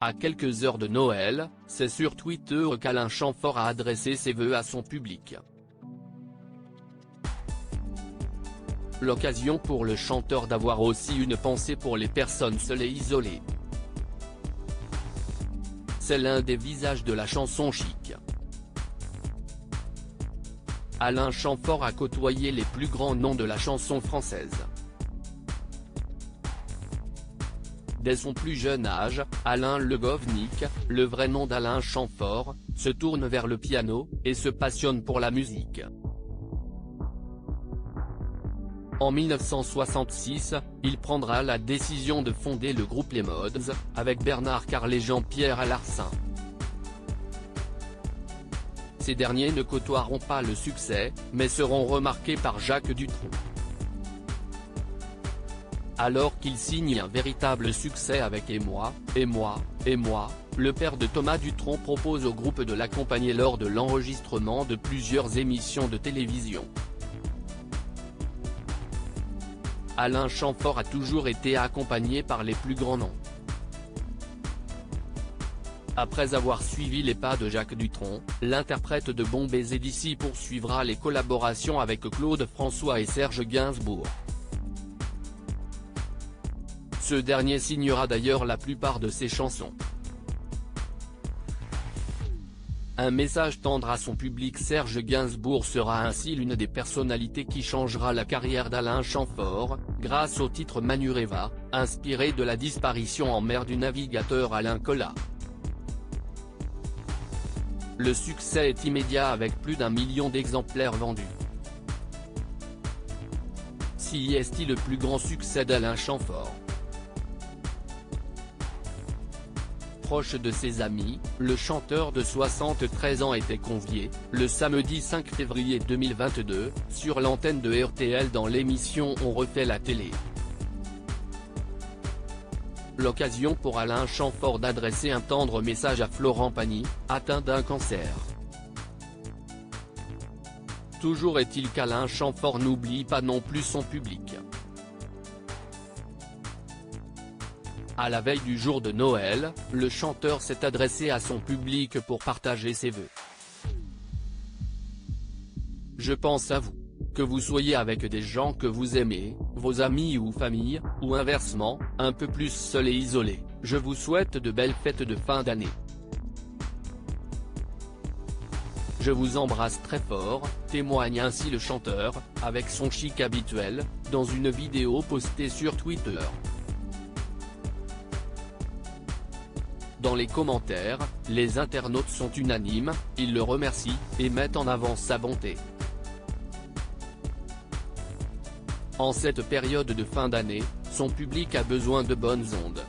À quelques heures de Noël, c'est sur Twitter qu'Alain Chamfort a adressé ses vœux à son public. L'occasion pour le chanteur d'avoir aussi une pensée pour les personnes seules et isolées. C'est l'un des visages de la chanson chic. Alain Chamfort a côtoyé les plus grands noms de la chanson française. Dès son plus jeune âge, Alain Le Govnik, le vrai nom d'Alain Chamfort, se tourne vers le piano, et se passionne pour la musique. En 1966, il prendra la décision de fonder le groupe Les Mods, avec Bernard Carl et Jean-Pierre Alarcin. Ces derniers ne côtoieront pas le succès, mais seront remarqués par Jacques Dutronc. Alors qu'il signe un véritable succès avec Et moi, et moi, et moi, le père de Thomas Dutronc propose au groupe de l'accompagner lors de l'enregistrement de plusieurs émissions de télévision. Alain Chamfort a toujours été accompagné par les plus grands noms. Après avoir suivi les pas de Jacques Dutronc, l'interprète de Bon Baiser d'ici poursuivra les collaborations avec Claude François et Serge Gainsbourg. Ce dernier signera d'ailleurs la plupart de ses chansons. Un message tendre à son public. Serge Gainsbourg sera ainsi l'une des personnalités qui changera la carrière d'Alain Chamfort, grâce au titre Manureva, inspiré de la disparition en mer du navigateur Alain Colas. Le succès est immédiat avec plus d'1 million d'exemplaires vendus. Si est-il le plus grand succès d'Alain Chamfort? Proche de ses amis, le chanteur de 73 ans était convié, le samedi 5 février 2022, sur l'antenne de RTL dans l'émission On refait la télé. L'occasion pour Alain Chamfort d'adresser un tendre message à Florent Pagny, atteint d'un cancer. Toujours est-il qu'Alain Chamfort n'oublie pas non plus son public. À la veille du jour de Noël, le chanteur s'est adressé à son public pour partager ses vœux. Je pense à vous. Que vous soyez avec des gens que vous aimez, vos amis ou famille, ou inversement, un peu plus seul et isolé, je vous souhaite de belles fêtes de fin d'année. Je vous embrasse très fort, témoigne ainsi le chanteur, avec son chic habituel, dans une vidéo postée sur Twitter. Dans les commentaires, les internautes sont unanimes, ils le remercient, et mettent en avant sa bonté. En cette période de fin d'année, son public a besoin de bonnes ondes.